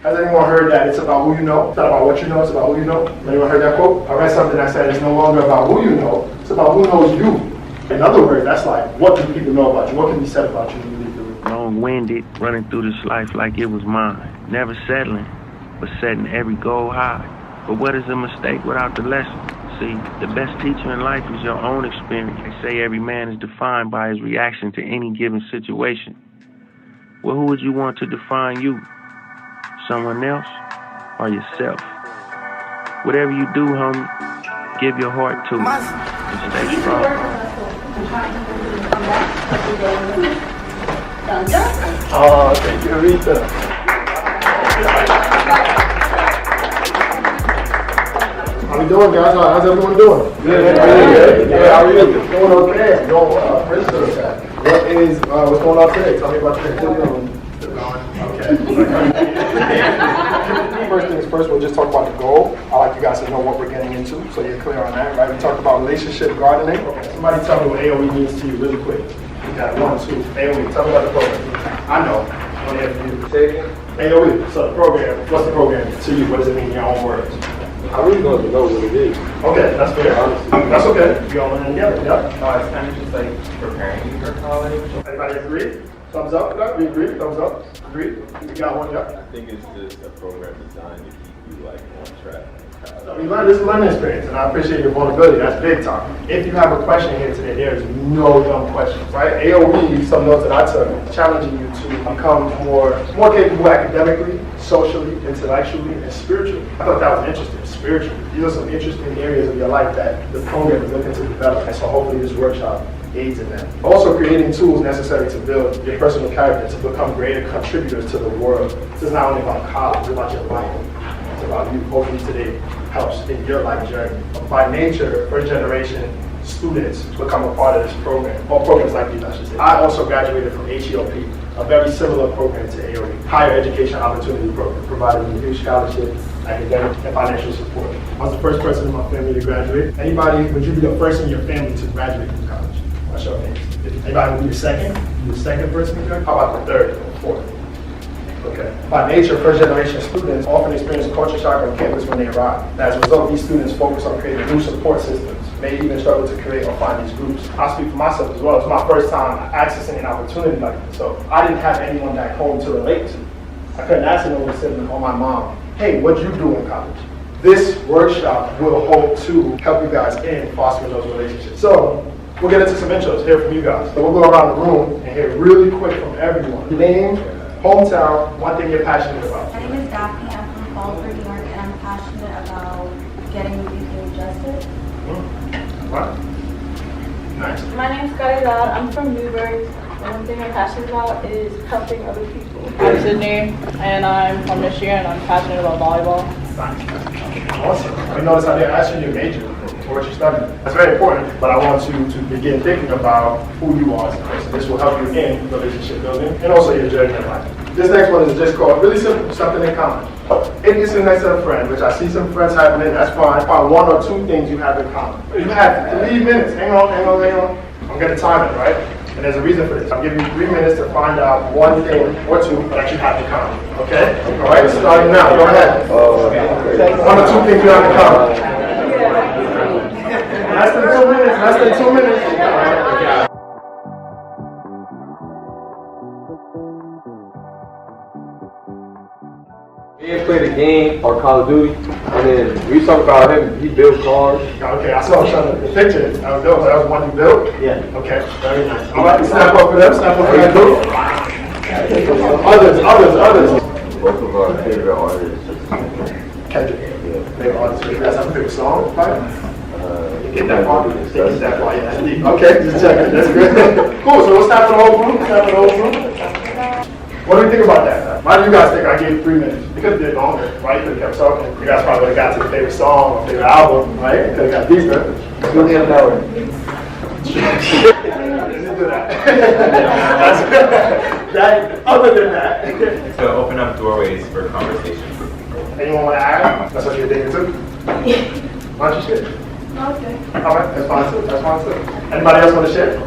Has anyone heard that it's about who you know? It's not about what you know, it's about who you know. Anyone heard that quote? I read something that said it's no longer about who you know, it's about who knows you. In other words, that's like, what do people know about you? What can be said about you when you leave the room? Long-winded, running through this life like it was mine. Never settling, but setting every goal high. But what is a mistake without the lesson? See, the best teacher in life is your own experience. They say every man is defined by his reaction to any given situation. Well, who would you want to define you? Someone else or yourself? Whatever you do, homie, give your heart to it and stay strong. Oh, thank you, Rita. How we doing, guys? How's everyone doing? Good. Yeah, how are you? Doing okay. Appreciate that. What's going on today? Tell me about your activity. Okay. First things first, we'll just talk about the goal. I like you guys to know what we're getting into, so you're clear on that, right? We talked about relationship gardening. Okay. Somebody tell me what AOE means to you really quick. You got 1, 2. AOE, tell me about the program. I know. I'm here for you. Say it again. AOE, so the program, what's the program to you? What does it mean in your own words? I really don't even know what it is. Okay, that's fair. Honestly. That's okay. We all learn together. Yep. It's kind of just like preparing you for college. Anybody agree? Thumbs up? Yeah, we agree. Thumbs up. Agree? We got one. Yep. I think it's just a program designed to keep you like on track. We learned this learning experience, and I appreciate your vulnerability. That's big time. If you have a question here today, there is no dumb questions, right? AOE, some notes that I took, challenging you to become more capable academically, socially, intellectually, and spiritually. I thought that was interesting. Spiritually, these are some interesting areas of your life that the program is looking to develop, and so hopefully this workshop aids in that. Also creating tools necessary to build your personal character to become greater contributors to the world. This is not only about college, it's about your life. It's about you. Hopefully today helps in your life journey. By nature, first generation students become a part of this program, or programs like these, I should say. I also graduated from HEOP, a very similar program to AOE, Higher Education Opportunity Program, providing huge scholarship, academic, and financial support. I was the first person in my family to graduate. Anybody, would you be the first in your family to graduate from college? I'll show names. Anybody would be the second? The second person to graduate? How about the third or fourth? Okay. By nature, first generation students often experience culture shock on campus when they arrive. As a result, these students focus on creating new support systems, may even struggle to create or find these groups. I speak for myself as well. It's my first time accessing an opportunity like this, so I didn't have anyone back home to relate to. I couldn't ask anyone to sit on my mom, hey, what'd you do in college? This workshop will hope to help you guys in fostering those relationships. So, we'll get into some intros, hear from you guys. So we'll go around the room and hear really quick from everyone. Name, hometown, one thing you're passionate about. My name is Daphne. I'm from Fallsburg, New York, and I'm passionate about getting youth justice. What? Nice. My name is Caridad. I'm from Newburgh. The one thing I'm passionate about is helping other people. I'm Sydney, and I'm from Michigan, and I'm passionate about volleyball. Nice. Awesome. I noticed I didn't ask you your major or what you studied. That's very important, but I want you to begin thinking about who you are as a person. This will help you in relationship building and also your journey in life. This next one is just called really simple, something in common. If you sit next to a friend, which I see some friends having it, that's fine. Find 1 or 2 things you have in common. You have 3 minutes. Hang on. I'm going to time it, right? And there's a reason for this. I'll give you 3 minutes to find out 1 thing or 2 that you have in common. Okay? All right, starting now. Go ahead. 1 or 2 things you have in common. Less than 2 minutes. He played a game or Call of Duty, and then we talked about him. He built cars. Okay, I saw the picture. That was dope. That was one you built? Yeah. Okay, very nice. All right, snap up for them. Snap up for that group. Others. Both of our favorite artists. Kendrick. Yeah. Favorite artists. You guys have a favorite song? Get that far. Get that far. Yeah. Okay, just checking. That's good. Cool. So we'll snap for the whole group. What do you think about that? Why do you guys think I gave 3 minutes? You could have did longer, right? You could have kept talking. You guys probably would have got to the favorite song or favorite album, right? You could have got deeper. We'll get an hour. Other than that. To open up doorways for conversation. Anyone want to add? That's what you're thinking too? Why don't you share? Okay. All right, that's fine too. Anybody else want to share? In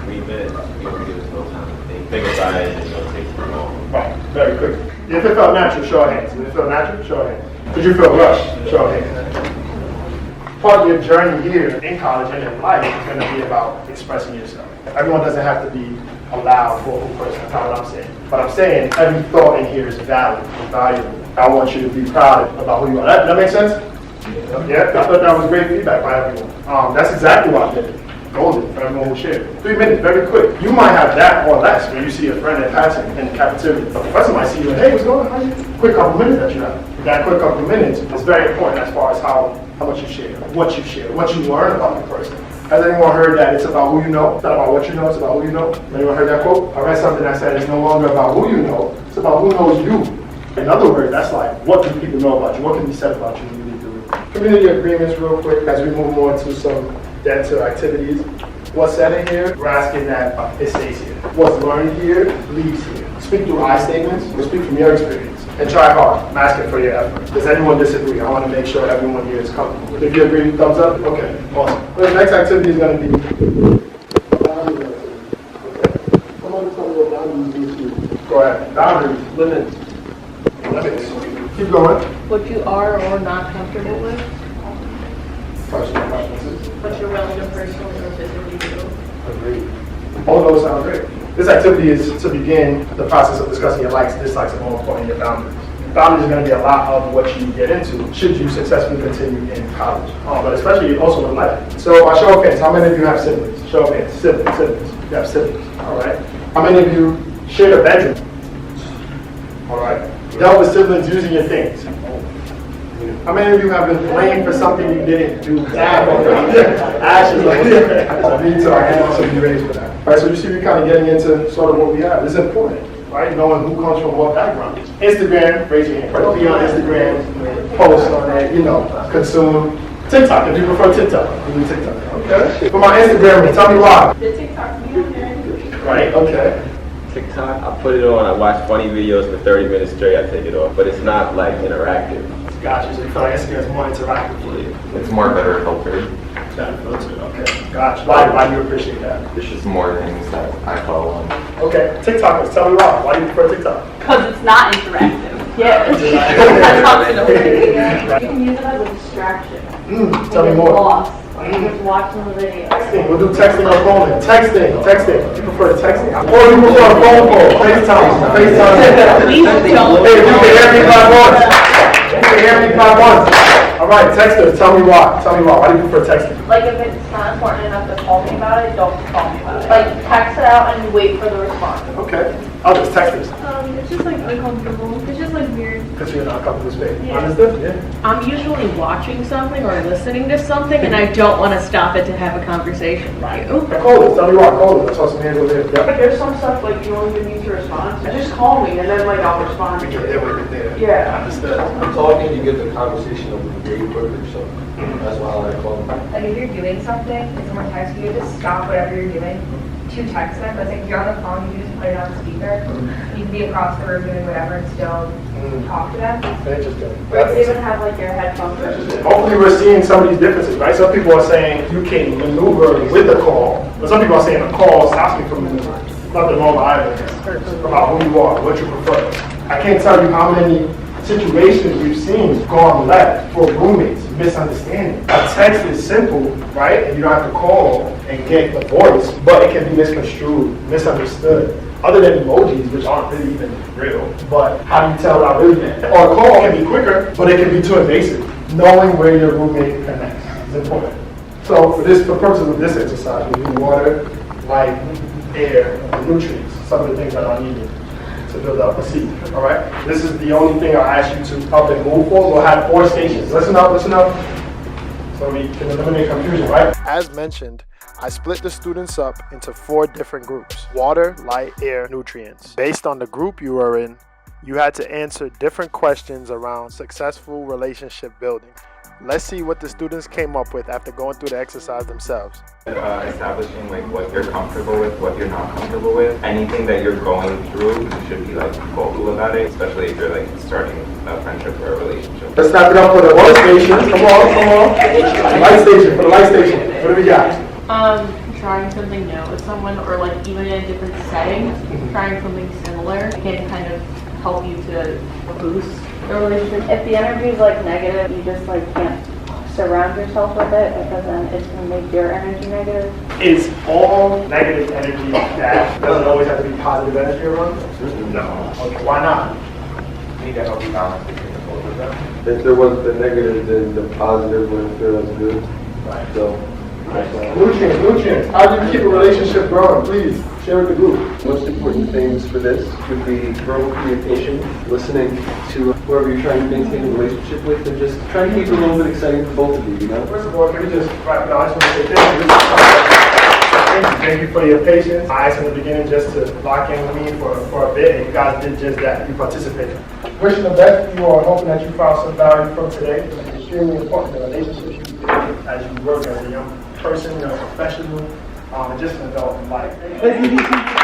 3 minutes, we don't give us no time to think about it and don't take too long. Right, very quick. If it felt natural, show of hands. If it felt natural, show of hands. Did you feel rushed? Show of hands. Part of your journey here in college and in life is going to be about expressing yourself. Everyone doesn't have to be a loud, vocal person. That's not what I'm saying. But I'm saying every thought in here is valid and valuable. I want you to be proud about who you are. That makes sense? Yeah, I thought that was great feedback by everyone. That's exactly what I did. Golden for everyone who shared. 3 minutes, very quick. You might have that or less when you see a friend in passing in the cafeteria. The professor might see you and, hey, what's going on? How you? Quick couple minutes that you have. That quick couple minutes is very important as far as how much you share, what you learn about the person. Has anyone heard that it's about who you know? It's not about what you know, it's about who you know. Anyone heard that quote? I read something that said it's no longer about who you know, it's about who knows you. In other words, that's like, what do people know about you? What can be said about you when you leave the room? Community agreements real quick as we move more into some denser activities. What's said in here, we're asking that it stays here. What's learned here, leaves here. Speak through I statements, or speak from your experience. And try hard. I'm asking for your effort. Does anyone disagree? I want to make sure everyone here is comfortable. If you agree, thumbs up? Okay, awesome. Well, the next activity is going to be boundaries. Okay. Someone tell me what boundaries mean. Go ahead. Boundaries, limits. Limits. Keep going. What you are or not comfortable with. Personal preferences. What you're willing to personally or physically do. Agreed. All those sound great. This activity is to begin the process of discussing your likes, dislikes, and more importantly, your boundaries. Boundaries are going to be a lot of what you get into should you successfully continue in college, but especially also in life. So, by show of hands, how many of you have siblings? Show of hands, siblings. You have siblings, all right? How many of you share a bedroom? All right. Dealt with siblings using your things. How many of you have been blamed for something you didn't do? Ashes like that. Me too. I can also be raised for that. All right, so you see we're kind of getting into sort of what we have. This is important, right? Knowing who comes from what background. Instagram, raise your hand. Be on Instagram, post on it, consume. TikTok, if you prefer TikTok. You do TikTok. Okay. For my Instagram, tell me why. The TikTok video. Right, okay. TikTok, I put it on, I watch funny videos for 30 minutes straight, I take it off. But it's not like interactive. Gotcha. So you feel like Instagram is more interactive for you. It's more better filtered. Better filtered, okay. Gotcha. Why do you appreciate that? There's just more things that I follow on. Okay. TikTokers, tell me why. Why do you prefer TikTok? Because it's not interactive. Yeah. You can use it as a distraction. Tell me more. Lost. Just watching the video. Texting. We'll do texting or phone. Texting. You prefer texting. Or you prefer a phone call. FaceTime. Please don't. Hey, if you can hear me, clap once. If you can hear me, clap once. All right, texters, tell me why. Why do you prefer texting? Like if it's not important enough to call me about it, don't call me about it. Like text it out and wait for the response. Okay. Others, texters. It's just like uncomfortable. It's just like weird. Because you're not comfortable space. Yeah. Understood? Yeah. I'm usually watching something or listening to something, and I don't want to stop it to have a conversation with you. Call tell me why. Call I saw some hands over there. But Yeah. there's some stuff like you don't even need to respond to. Just call me and then like I'll respond to You're you. there with it there. Yeah. Understood. Talking, you get the conversation over very quickly, so that's why I like calling. Like if you're doing something and someone texts you, just stop whatever you're doing to text them. But like if you're on the phone, you can just put it on speaker. You can be across the room doing whatever and still talk to them. Interesting. Or you even have like your headphones. Hopefully we're seeing some of these differences, right? Some people are saying you can maneuver with the call, but some people are saying a call stops me from maneuvering. Nothing wrong with either. About who you are, what you prefer. I can't tell you how many situations we've seen gone left for roommates, misunderstanding. A text is simple, right? And you don't have to call and get the voice, but it can be misconstrued, misunderstood. Other than emojis, which aren't really even real. But how do you tell what I really meant? Or a call can be quicker, but it can be too invasive. Knowing where your roommate connects is important. So for purposes of this exercise, we need water, light, air, and nutrients. Some of the things that are needed to build up a seed. All right? This is the only thing I'll ask you to up and move for. We'll have 4 stations. Listen up. So we can eliminate confusion, right? As mentioned, I split the students up into 4 different groups: water, light, air, nutrients. Based on the group you were in, you had to answer different questions around successful relationship building. Let's see what the students came up with after going through the exercise themselves. Establishing like what you're comfortable with, what you're not comfortable with. Anything that you're going through, you should be like vocal about it, especially if you're like starting a friendship or a relationship. Let's snap it up for the water station. Come on. For the light station. What do we got? Trying something new with someone, or like even in a different setting, trying something similar can kind of help you to boost the relationship. If the energy is like negative, you just like can't surround yourself with it because then it's going to make your energy negative. Is all negative energy bad? Doesn't always have to be positive energy around? No. Okay, why not? You need to help you balance between the both of them. If there wasn't the negative, then the positive wouldn't feel as good. Right. So, Nutrients. How do you keep a relationship growing? Please share with the group. Most important things for this would be verbal communication, listening to whoever you're trying to maintain a relationship with, and just trying to keep it a little bit exciting for both of you, First of all, can we just wrap it up? I just want to say thank you for your patience. I asked in the beginning just to lock in with me for a bit, and you guys did just that. You participated. Wishing the best for you all, hoping that you found some value from today. It's extremely important the relationships you build as you work as a young person, a professional, and just an adult in life.